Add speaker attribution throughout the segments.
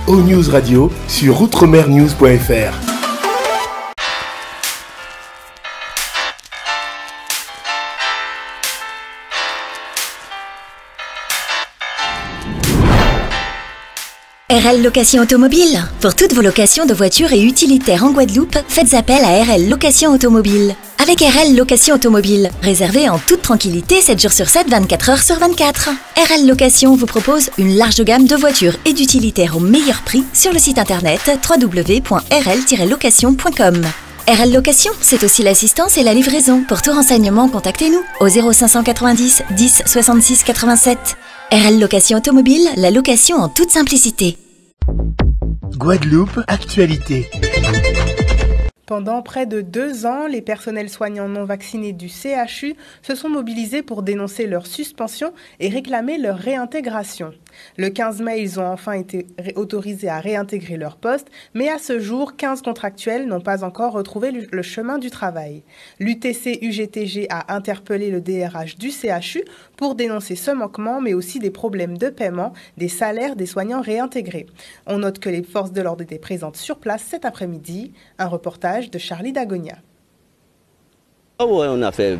Speaker 1: O-News Radio sur outremernews.fr.
Speaker 2: RL Location Automobile. Pour toutes vos locations de voitures et utilitaires en Guadeloupe, faites appel à RL Location Automobile. Avec RL Location Automobile, réservez en toute tranquillité 7 jours sur 7, 24 heures sur 24. RL Location vous propose une large gamme de voitures et d'utilitaires au meilleur prix sur le site internet www.rl-location.com. RL Location, c'est aussi l'assistance et la livraison. Pour tout renseignement, contactez-nous au 0590 10 66 87. RL Location Automobile, la location en toute simplicité.
Speaker 1: Guadeloupe, actualité.
Speaker 3: Pendant près de 2 ans, les personnels soignants non vaccinés du CHU se sont mobilisés pour dénoncer leur suspension et réclamer leur réintégration. Le 15 mai, ils ont enfin été autorisés à réintégrer leur poste, mais à ce jour, 15 contractuels n'ont pas encore retrouvé le chemin du travail. L'UTC-UGTG a interpellé le DRH du CHU pour dénoncer ce manquement, mais aussi des problèmes de paiement des salaires des soignants réintégrés. On note que les forces de l'ordre étaient présentes sur place cet après-midi. Un reportage de Charlie Dagonia.
Speaker 4: On a fait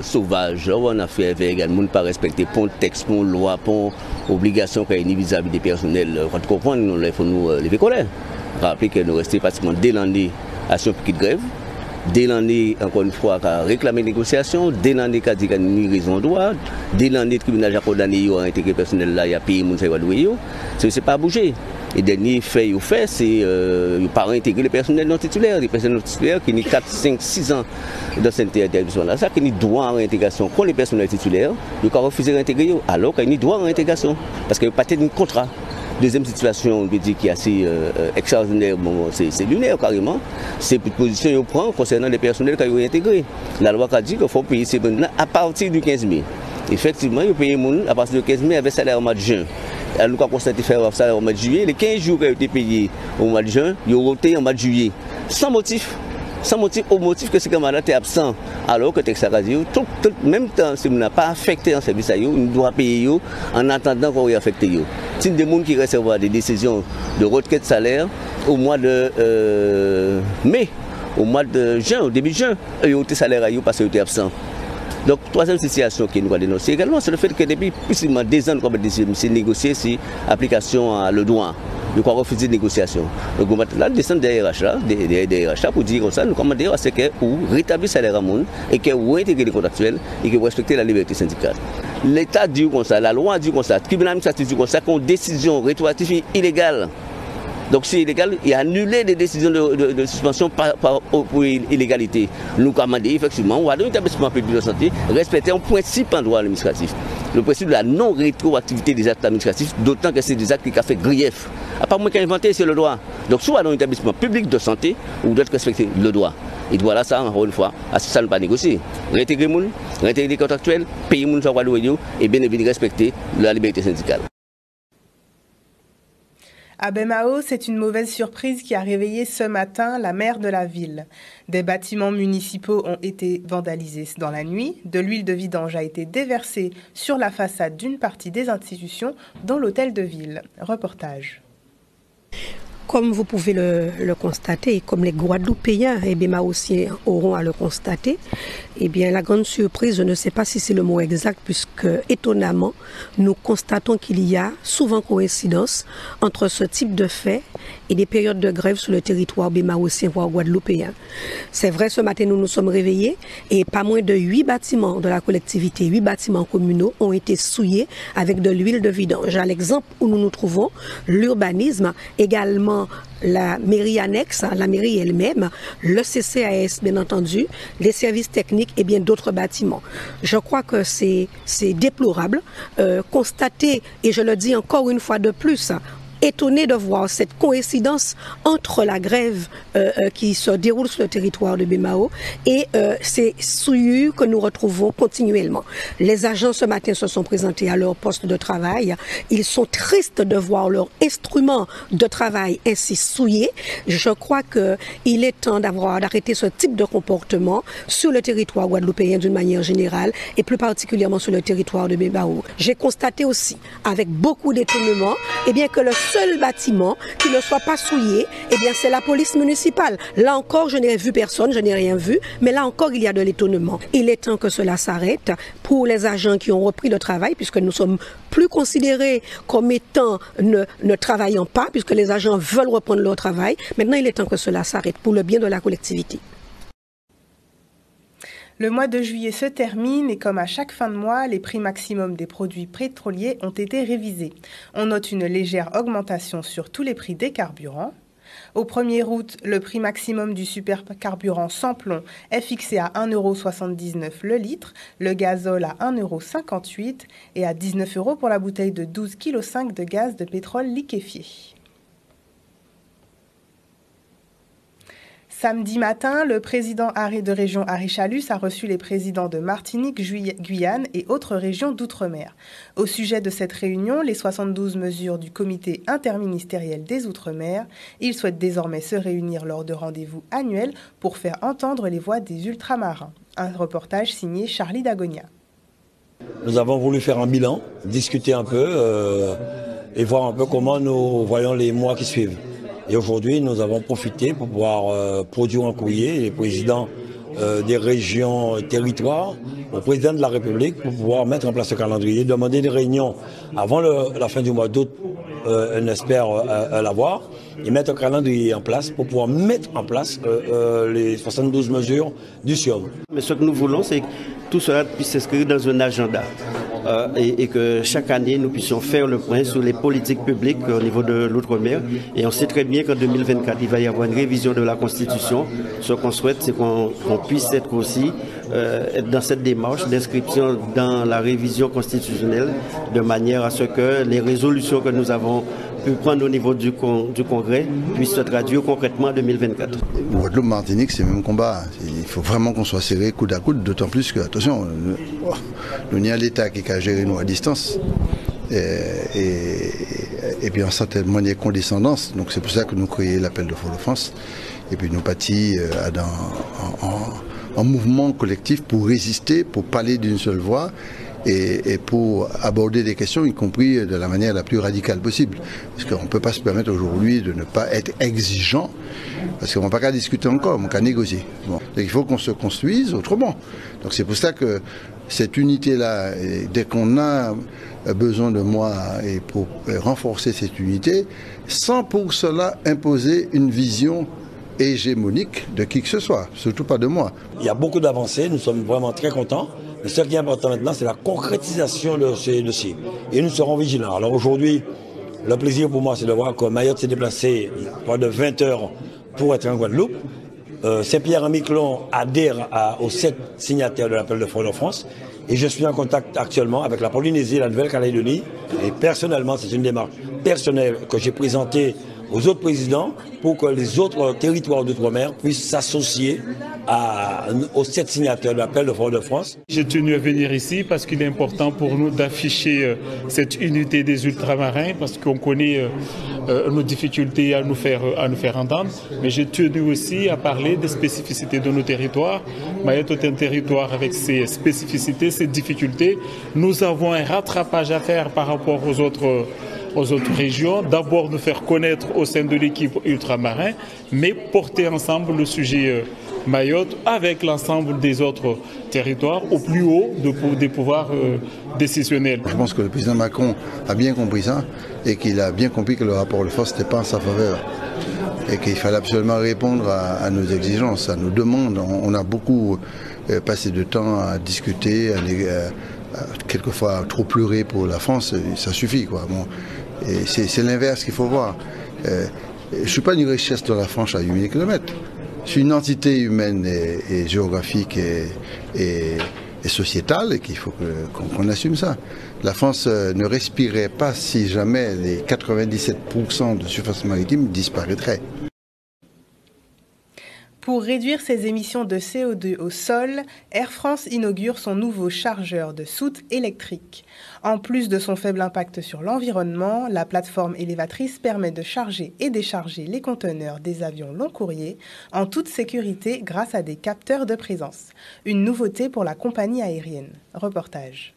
Speaker 4: sauvage, on a fait également ne pas respecter pour texte, pour loi, pour obligation qu'il y a vis-à-vis des personnels. Quand on comprend, il faut nous lever colère. Rappelez que nous restons pratiquement dès l'année à ce petit grève, dès l'année, encore une fois, à réclamer négociation, dès l'année qu'à dire qu'il y a une raison de droit, dès l'année que le tribunal a condamné à intégrer le personnel là, il y a payé mon salaire de loyer, c'est pas bouger. Et dernier fait, c'est ne pas intégrer les personnels non titulaires, les personnels non titulaires qui ont 4, 5, 6 ans d'ancienneté à l'interdiction là, ça qui ont droit à réintégration. Quand les personnels titulaires, ils ont refusé de réintégrer, alors qu'ils ont droit à réintégration, parce qu'ils n'ont pas de contrat. Deuxième situation, on peut dire qui est assez extraordinaire, bon, c'est lunaire carrément, c'est une position qu'ils prennent concernant les personnels qui ont réintégré. La loi a dit qu'il faut payer ces bonnes à partir du 15 mai. Effectivement, ils payent à partir du 15 mai avec salaire au mois de juin. Nous avons constaté faire ça au mois de juillet. Les 15 jours qui ont été payés au mois de juin, ils ont voté au mois de juillet. Sans motif. Sans motif, au motif que ces camarades étaient absents. Alors que Texas a dit, même temps, si on n'a pas affecté un service à eux, on doit payer eux en attendant qu'on ait affecté eux. Si des gens qui recevront des décisions de retraite de salaire au mois de mai, au mois de juin, au début de juin, ils ont été salaires à eux parce qu'ils étaient absents. Donc, troisième situation qui nous a dénoncé également, c'est le fait que depuis plus de 2 ans, nous avons négocié ces applications à le droit. Nous avons refusé de négociation. Donc, nous avons descendu des RH pour dire comme ça, nous avons demandé à ce que vous rétablissez le salaire à monde et que vous intégrez les contractuels et que vous respectez la liberté syndicale. L'État dit comme ça, la loi dit comme ça, le tribunal administratif dit comme ça, qu'une décision rétroactive illégale. Donc c'est illégal, il a annulé des décisions de suspension pour illégalité. Nous avons demandé effectivement, ou à un établissement public de santé, respecter un principe en droit administratif. Le principe de la non-rétroactivité des actes administratifs, d'autant que c'est des actes qui ont fait grief. À part moi qui ai inventé, c'est le droit. Donc soit dans un établissement public de santé, ou d'autres respecter le droit. Et voilà ça, encore une fois, ça ne pas négocier. Réintégrer les gens, réintégrer les contractuels, payer les gens et bien évidemment respecter la liberté syndicale.
Speaker 3: À Bemao, c'est une mauvaise surprise qui a réveillé ce matin la maire de la ville. Des bâtiments municipaux ont été vandalisés dans la nuit. De l'huile de vidange a été déversée sur la façade d'une partie des institutions, dont l'hôtel de ville. Reportage.
Speaker 5: Comme vous pouvez le constater, et comme les Guadeloupéens et Bémaossiens auront à le constater, eh bien la grande surprise, je ne sais pas si c'est le mot exact, puisque étonnamment, nous constatons qu'il y a souvent coïncidence entre ce type de fait et des périodes de grève sur le territoire bémaossien voire guadeloupéen. C'est vrai, ce matin nous nous sommes réveillés et pas moins de 8 bâtiments de la collectivité, 8 bâtiments communaux ont été souillés avec de l'huile de vidange. À l'exemple où nous nous trouvons, l'urbanisme, également la mairie annexe, la mairie elle-même, le CCAS bien entendu, les services techniques et bien d'autres bâtiments. Je crois que c'est déplorable. Constater, et je le dis encore une fois de plus, étonné de voir cette coïncidence entre la grève qui se déroule sur le territoire de Bemao et ces souillures que nous retrouvons continuellement. Les agents ce matin se sont présentés à leur poste de travail. Ils sont tristes de voir leur instrument de travail ainsi souillé. Je crois qu'il est temps d'arrêter ce type de comportement sur le territoire guadeloupéen d'une manière générale et plus particulièrement sur le territoire de Bemao. J'ai constaté aussi avec beaucoup d'étonnement que le seul bâtiment qui ne soit pas souillé, eh bien c'est la police municipale. Là encore, je n'ai vu personne, je n'ai rien vu, mais là encore, il y a de l'étonnement. Il est temps que cela s'arrête pour les agents qui ont repris le travail, puisque nous sommes plus considérés comme étant ne travaillant pas, puisque les agents veulent reprendre leur travail. Maintenant, il est temps que cela s'arrête pour le bien de la collectivité.
Speaker 3: Le mois de juillet se termine et comme à chaque fin de mois, les prix maximum des produits pétroliers ont été révisés. On note une légère augmentation sur tous les prix des carburants. Au 1er août, le prix maximum du supercarburant sans plomb est fixé à 1,79 € le litre, le gazole à 1,58 € et à 19 € pour la bouteille de 12,5 kg de gaz de pétrole liquéfié. Samedi matin, le président de région Harry Chalus a reçu les présidents de Martinique, Guyane et autres régions d'outre-mer. Au sujet de cette réunion, les 72 mesures du comité interministériel des outre-mer, il souhaite désormais se réunir lors de rendez-vous annuels pour faire entendre les voix des ultramarins. Un reportage signé Charlie Dagonia.
Speaker 6: Nous avons voulu faire un bilan, discuter un peu et voir un peu comment nous voyons les mois qui suivent. Et aujourd'hui, nous avons profité pour pouvoir produire un courrier, les présidents des régions, territoires, au président de la République pour pouvoir mettre en place ce calendrier, demander des réunions avant la fin du mois d'août, on espère l'avoir, et mettre un calendrier en place pour pouvoir mettre en place les 72 mesures du SIOM.
Speaker 7: Mais ce que nous voulons, c'est que tout cela puisse s'inscrire dans un agenda. Et que chaque année, nous puissions faire le point sur les politiques publiques au niveau de l'outre-mer. Et on sait très bien qu'en 2024, il va y avoir une révision de la Constitution. Ce qu'on souhaite, c'est qu'on puisse être aussi dans cette démarche d'inscription dans la révision constitutionnelle, de manière à ce que les résolutions que nous avons pu prendre au niveau du Congrès puissent se traduire concrètement en 2024.
Speaker 8: Guadeloupe, Martinique, c'est le même combat. Il faut vraiment qu'on soit serré coude à coude, d'autant plus que, attention, nous n'y a l'État qui a géré nous à distance. Et puis en certaine manière condescendance. Donc c'est pour ça que nous créons l'appel de Fort-de-France. Et puis nous partis en mouvement collectif pour résister, pour parler d'une seule voix. Et pour aborder des questions, y compris de la manière la plus radicale possible. Parce qu'on ne peut pas se permettre aujourd'hui de ne pas être exigeant, parce qu'on ne va pas qu'à discuter encore, on va qu'à négocier. Bon. Donc il faut qu'on se construise autrement. Donc c'est pour ça que cette unité-là, dès qu'on a besoin de moi et pour renforcer cette unité, sans pour cela imposer une vision hégémonique de qui que ce soit, surtout pas de moi.
Speaker 6: Il y a beaucoup d'avancées, nous sommes vraiment très contents. Mais ce qui est important maintenant, c'est la concrétisation de ces dossiers. Et nous serons vigilants. Alors aujourd'hui, le plaisir pour moi, c'est de voir que Mayotte s'est déplacé près de 20 heures pour être en Guadeloupe. Saint-Pierre-et-Miquelon adhère aux 7 signataires de l'appel de Fort-de-France. Et je suis en contact actuellement avec la Polynésie et la Nouvelle-Calédonie. Et personnellement, c'est une démarche personnelle que j'ai présentée aux autres présidents pour que les autres territoires d'outre-mer puissent s'associer aux 7 signataires de l'appel de Fort-de-France.
Speaker 9: J'ai tenu à venir ici parce qu'il est important pour nous d'afficher cette unité des ultramarins parce qu'on connaît nos difficultés à nous faire entendre. Mais j'ai tenu aussi à parler des spécificités de nos territoires. Mayotte est un territoire avec ses spécificités, ses difficultés. Nous avons un rattrapage à faire par rapport aux autres régions, d'abord nous faire connaître au sein de l'équipe ultramarin, mais porter ensemble le sujet Mayotte avec l'ensemble des autres territoires au plus haut des pouvoirs décisionnels.
Speaker 8: Je pense que le président Macron a bien compris ça et qu'il a bien compris que le rapport de force n'était pas en sa faveur et qu'il fallait absolument répondre à nos exigences, à nos demandes. On a beaucoup passé de temps à discuter, quelquefois trop pleurer pour la France, ça suffit, quoi. Bon. Et c'est l'inverse qu'il faut voir. Je ne suis pas une richesse de la France à 8000 km. Je suis une entité humaine et géographique et sociétale et qu'il faut qu'on assume ça. La France ne respirerait pas si jamais les 97% de surface maritime disparaîtraient.
Speaker 3: Pour réduire ses émissions de CO2 au sol, Air France inaugure son nouveau chargeur de soute électrique. En plus de son faible impact sur l'environnement, la plateforme élévatrice permet de charger et décharger les conteneurs des avions long courrier en toute sécurité grâce à des capteurs de présence. Une nouveauté pour la compagnie aérienne. Reportage.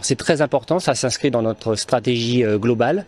Speaker 10: C'est très important, ça s'inscrit dans notre stratégie globale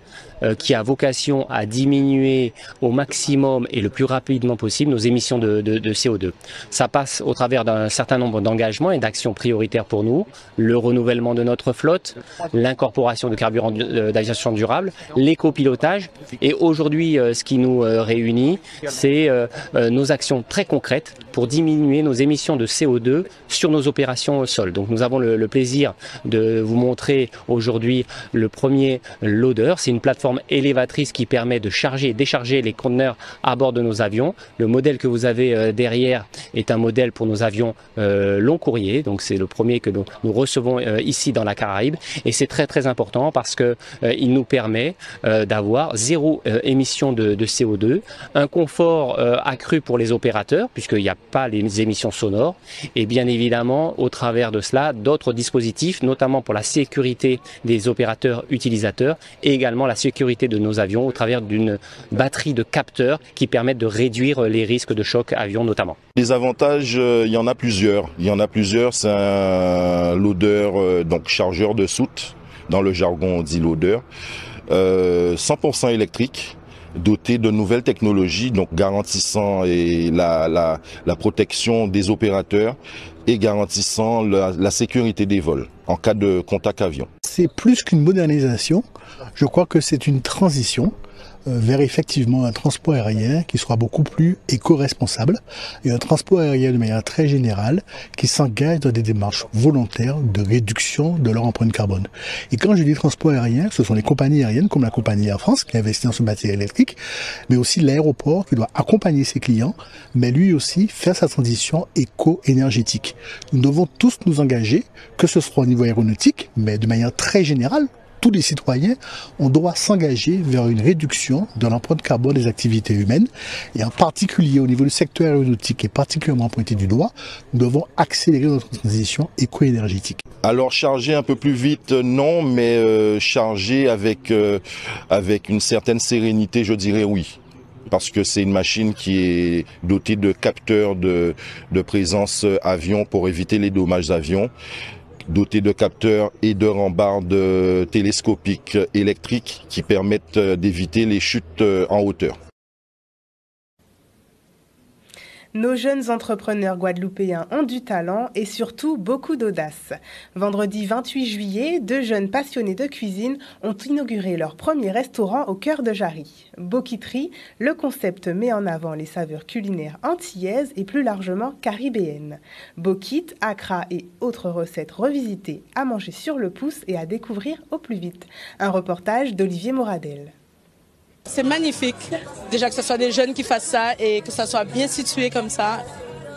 Speaker 10: qui a vocation à diminuer au maximum et le plus rapidement possible nos émissions de CO2. Ça passe au travers d'un certain nombre d'engagements et d'actions prioritaires pour nous, le renouvellement de notre flotte, l'incorporation de carburants d'aviation durable, l'écopilotage et aujourd'hui ce qui nous réunit, c'est nos actions très concrètes pour diminuer nos émissions de CO2 sur nos opérations au sol. Donc nous avons le plaisir de vous montrer aujourd'hui le premier loader. C'est une plateforme élévatrice qui permet de charger et décharger les conteneurs à bord de nos avions. Le modèle que vous avez derrière est un modèle pour nos avions long courrier. Donc c'est le premier que nous recevons ici dans la Caraïbe. Et c'est très très important parce que il nous permet d'avoir zéro émission de CO2, un confort accru pour les opérateurs puisqu'il n'y a pas les émissions sonores et bien évidemment au travers de cela d'autres dispositifs, notamment pour la sécurité des opérateurs utilisateurs et également la sécurité de nos avions au travers d'une batterie de capteurs qui permettent de réduire les risques de choc avion notamment.
Speaker 11: Les avantages, il y en a plusieurs. C'est un loader, donc chargeur de soute, dans le jargon on dit loader, 100% électrique, doté de nouvelles technologies, donc garantissant la protection des opérateurs et garantissant la sécurité des vols en cas de contact avion.
Speaker 12: C'est plus qu'une modernisation, je crois que c'est une transition vers effectivement un transport aérien qui sera beaucoup plus éco-responsable et un transport aérien de manière très générale qui s'engage dans des démarches volontaires de réduction de leur empreinte carbone. Et quand je dis transport aérien, ce sont les compagnies aériennes comme la compagnie Air France qui investit dans ce matériel électrique, mais aussi l'aéroport qui doit accompagner ses clients, mais lui aussi faire sa transition éco-énergétique. Nous devons tous nous engager, que ce soit au niveau aéronautique, mais de manière très générale, tous les citoyens, on doit s'engager vers une réduction de l'empreinte carbone des activités humaines et en particulier au niveau du secteur aéronautique qui est particulièrement pointé du doigt, nous devons accélérer notre transition éco-énergétique.
Speaker 11: Alors charger un peu plus vite, non, mais charger avec une certaine sérénité, je dirais oui. Parce que c'est une machine qui est dotée de capteurs de présence avion pour éviter les dommages avions, doté de capteurs et de rambardes télescopiques électriques qui permettent d'éviter les chutes en hauteur.
Speaker 3: Nos jeunes entrepreneurs guadeloupéens ont du talent et surtout beaucoup d'audace. Vendredi 28 juillet, 2 jeunes passionnés de cuisine ont inauguré leur premier restaurant au cœur de Jarry. Bokitri, le concept met en avant les saveurs culinaires antillaises et plus largement caribéennes. Bokit, accra et autres recettes revisitées à manger sur le pouce et à découvrir au plus vite. Un reportage d'Olivier Moradel.
Speaker 13: C'est magnifique, déjà que ce soit des jeunes qui fassent ça et que ça soit bien situé comme ça,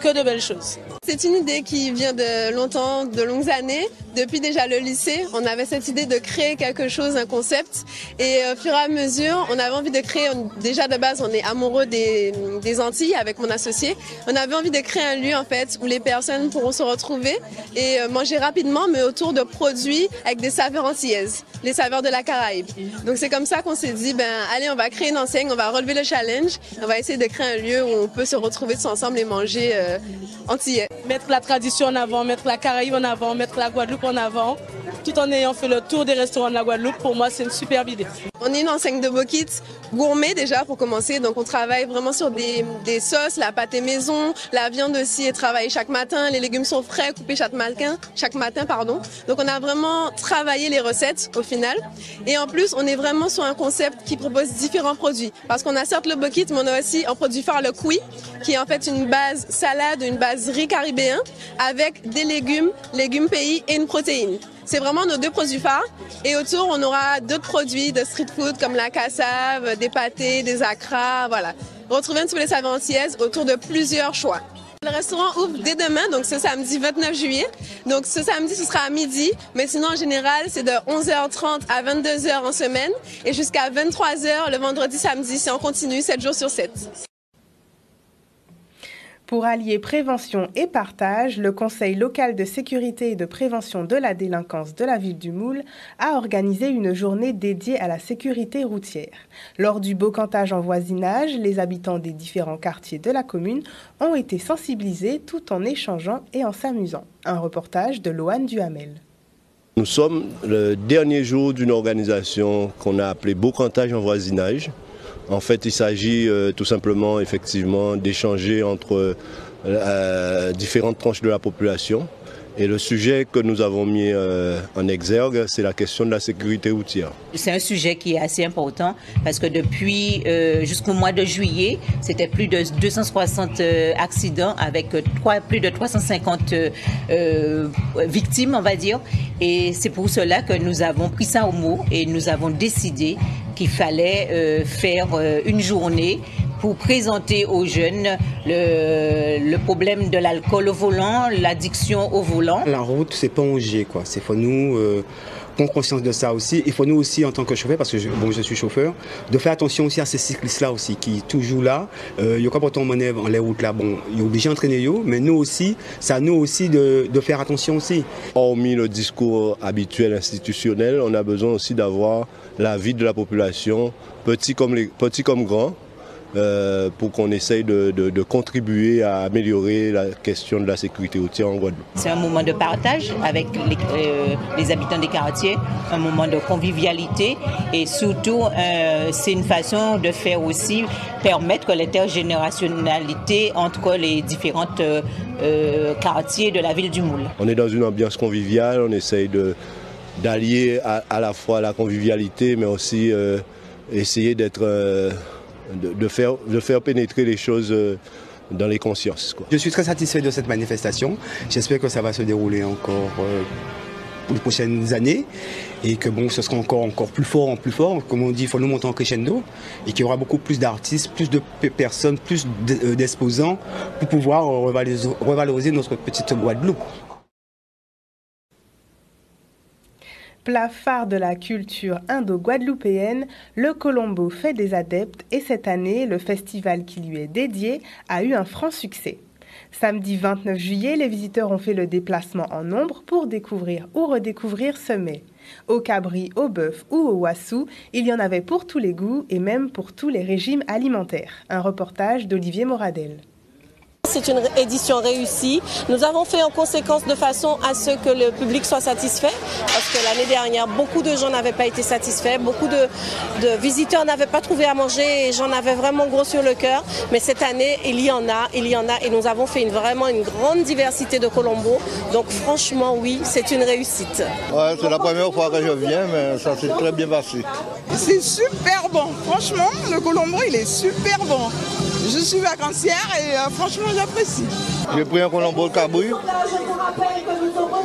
Speaker 13: que de belles choses.
Speaker 14: C'est une idée qui vient de longtemps, de longues années. Depuis déjà le lycée, on avait cette idée de créer quelque chose, un concept. Et au fur et à mesure, on avait envie de créer, déjà de base, on est amoureux des Antilles avec mon associé. On avait envie de créer un lieu en fait où les personnes pourront se retrouver et manger rapidement, mais autour de produits avec des saveurs antillaises, les saveurs de la Caraïbe. Donc c'est comme ça qu'on s'est dit, allez, on va créer une enseigne, on va relever le challenge, on va essayer de créer un lieu où on peut se retrouver tous ensemble et manger antillais.
Speaker 13: Mettre la tradition en avant, mettre la Caraïbe en avant, mettre la Guadeloupe en avant, tout en ayant fait le tour des restaurants de la Guadeloupe, pour moi c'est une superbe idée.
Speaker 14: On est une enseigne de Bokit gourmet déjà pour commencer, donc on travaille vraiment sur des sauces, la pâte est maison, la viande aussi est travaillée chaque matin, les légumes sont frais, coupés chaque matin. Donc on a vraiment travaillé les recettes au final. Et en plus on est vraiment sur un concept qui propose différents produits, parce qu'on a certes le Bokit, mais on a aussi un produit phare, le Koui, qui est en fait une base salade, une base riz caribéen, avec des légumes pays et une protéine. C'est vraiment nos 2 produits phares. Et autour, on aura d'autres produits de street food comme la cassave, des pâtés, des accras, voilà. Retrouvez un petit peu les saveurs antillaises autour de plusieurs choix. Le restaurant ouvre dès demain, donc ce samedi 29 juillet. Donc ce samedi, ce sera à midi. Mais sinon, en général, c'est de 11h30 à 22h en semaine. Et jusqu'à 23h le vendredi, samedi, c'est en continu, 7 jours sur 7.
Speaker 3: Pour allier prévention et partage, le Conseil local de sécurité et de prévention de la délinquance de la ville du Moule a organisé une journée dédiée à la sécurité routière. Lors du bocantage en voisinage, les habitants des différents quartiers de la commune ont été sensibilisés tout en échangeant et en s'amusant. Un reportage de Loane Duhamel.
Speaker 15: Nous sommes le dernier jour d'une organisation qu'on a appelée Beaucantage en voisinage. En fait, il s'agit tout simplement, effectivement, d'échanger entre différentes tranches de la population. Et le sujet que nous avons mis en exergue, c'est la question de la sécurité routière.
Speaker 16: C'est un sujet qui est assez important parce que depuis jusqu'au mois de juillet, c'était plus de 260 accidents avec plus de 350 victimes, on va dire. Et c'est pour cela que nous avons pris ça au mot et nous avons décidé qu'il fallait faire une journée pour présenter aux jeunes le problème de l'alcool au volant, l'addiction au volant.
Speaker 17: La route, c'est pas un jeu, quoi. C'est faut nous prendre conscience de ça aussi. Il faut nous aussi, en tant que chauffeur, parce que je suis chauffeur, de faire attention aussi à ces cyclistes-là aussi, qui toujours là. Il y a quand on manœuvre en les routes là, bon, il est obligé d'entraîner, mais nous aussi, c'est à nous aussi de faire attention aussi.
Speaker 15: Hormis le discours habituel institutionnel, on a besoin aussi d'avoir l'avis de la population, petits comme grands, pour qu'on essaye de contribuer à améliorer la question de la sécurité routière en Guadeloupe.
Speaker 16: C'est un moment de partage avec les habitants des quartiers, un moment de convivialité et surtout c'est une façon de faire aussi permettre l'intergénérationnalité entre les différents quartiers de la ville du Moule.
Speaker 15: On est dans une ambiance conviviale, on essaye d'allier à la fois la convivialité mais aussi essayer d'être... De faire pénétrer les choses dans les consciences, quoi.
Speaker 17: Je suis très satisfait de cette manifestation. J'espère que ça va se dérouler encore pour les prochaines années et que bon, ce sera encore plus fort. Comme on dit, il faut nous monter en crescendo et qu'il y aura beaucoup plus d'artistes, plus de personnes, plus d'exposants pour pouvoir revaloriser notre petite Guadeloupe.
Speaker 3: Plat phare de la culture indo-guadeloupéenne, le Colombo fait des adeptes et cette année, le festival qui lui est dédié a eu un franc succès. Samedi 29 juillet, les visiteurs ont fait le déplacement en nombre pour découvrir ou redécouvrir ce mets. Au cabri, au bœuf ou au wassou, il y en avait pour tous les goûts et même pour tous les régimes alimentaires. Un reportage d'Olivier Moradel.
Speaker 13: C'est une édition réussie. Nous avons fait en conséquence de façon à ce que le public soit satisfait parce que l'année dernière, beaucoup de gens n'avaient pas été satisfaits, beaucoup de visiteurs n'avaient pas trouvé à manger et j'en avais vraiment gros sur le cœur. Mais cette année, il y en a et nous avons fait vraiment une grande diversité de Colombo. Donc franchement, oui, c'est une réussite.
Speaker 18: Ouais, c'est la première fois que je viens, mais ça s'est très bien passé.
Speaker 19: C'est super bon. Franchement, le Colombo, il est super bon. Je suis vacancière et franchement, j'apprécie.
Speaker 18: J'ai pris un Colombo de cabri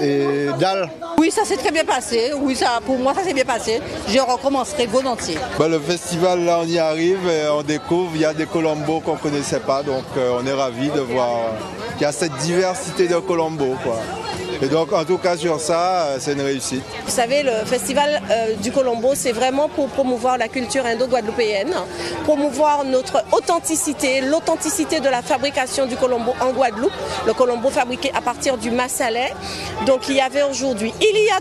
Speaker 18: et dalle.
Speaker 20: Oui, ça s'est très bien passé. Oui, pour moi, ça s'est bien passé. Je recommencerai volontiers.
Speaker 18: Le festival, là, on y arrive et on découvre. Il y a des Colombos qu'on ne connaissait pas. Donc, on est ravis de voir qu'il y a cette diversité de Colombos, quoi. Et donc, en tout cas, sur ça, c'est une réussite.
Speaker 13: Vous savez, le festival du Colombo, c'est vraiment pour promouvoir la culture indo-guadeloupéenne, promouvoir notre authenticité, l'authenticité de la fabrication du Colombo en Guadeloupe. Le Colombo fabriqué à partir du massalais. Donc, il y a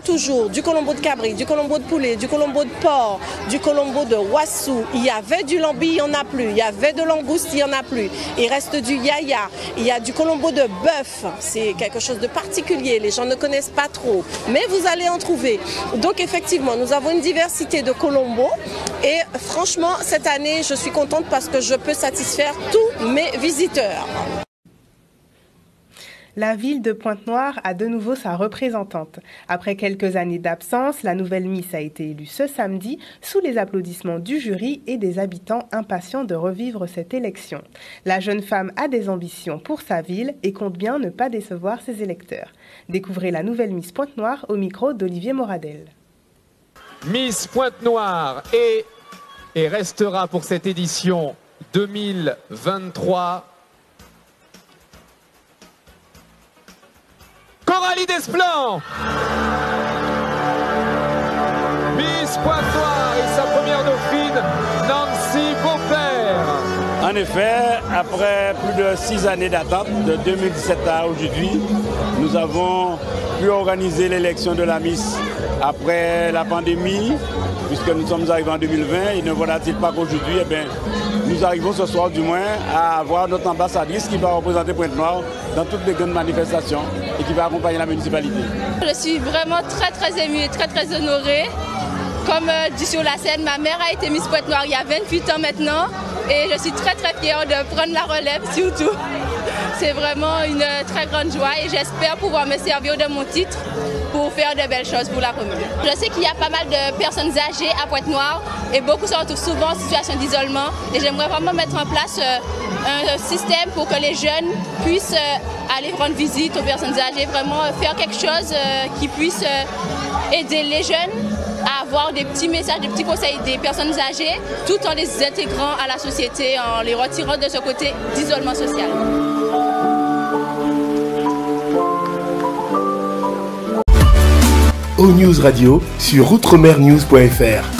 Speaker 13: toujours du Colombo de cabri, du Colombo de poulet, du Colombo de porc, du Colombo de wassou. Il y avait du lambi, il n'y en a plus. Il y avait de langouste, il n'y en a plus. Il reste du yaya. Il y a du Colombo de bœuf. C'est quelque chose de particulier. Les gens ne connaissent pas trop, mais vous allez en trouver. Donc effectivement, nous avons une diversité de Colombo et franchement, cette année, je suis contente parce que je peux satisfaire tous mes visiteurs.
Speaker 3: La ville de Pointe-Noire a de nouveau sa représentante. Après quelques années d'absence, la nouvelle Miss a été élue ce samedi sous les applaudissements du jury et des habitants impatients de revivre cette élection. La jeune femme a des ambitions pour sa ville et compte bien ne pas décevoir ses électeurs. Découvrez la nouvelle Miss Pointe-Noire au micro d'Olivier Moradel.
Speaker 21: Miss Pointe-Noire est et restera pour cette édition 2023 Coralie Desplan. Miss Pointe-Noire et sa première dauphine, Nancy Beaupère.
Speaker 22: En effet, après plus de 6 années d'attente, de 2017 à aujourd'hui, nous avons pu organiser l'élection de la Miss après la pandémie, puisque nous sommes arrivés en 2020. Et ne voilà-t-il pas qu'aujourd'hui, nous arrivons ce soir du moins à avoir notre ambassadrice qui va représenter Pointe-Noire dans toutes les grandes manifestations et qui va accompagner la municipalité.
Speaker 1: Je suis vraiment très émue et très honorée. Comme dit sur la scène, ma mère a été Miss Pointe-Noire il y a 28 ans maintenant et je suis très fière de prendre la relève surtout. C'est vraiment une très grande joie et j'espère pouvoir me servir de mon titre pour faire de belles choses pour la commune. Je sais qu'il y a pas mal de personnes âgées à Pointe-Noire et beaucoup sont souvent en situation d'isolement et j'aimerais vraiment mettre en place un système pour que les jeunes puissent aller rendre visite aux personnes âgées, vraiment faire quelque chose qui puisse aider les jeunes à avoir des petits messages, des petits conseils des personnes âgées, tout en les intégrant à la société, en les retirant de ce côté d'isolement social.
Speaker 2: O News Radio sur outremernews.fr.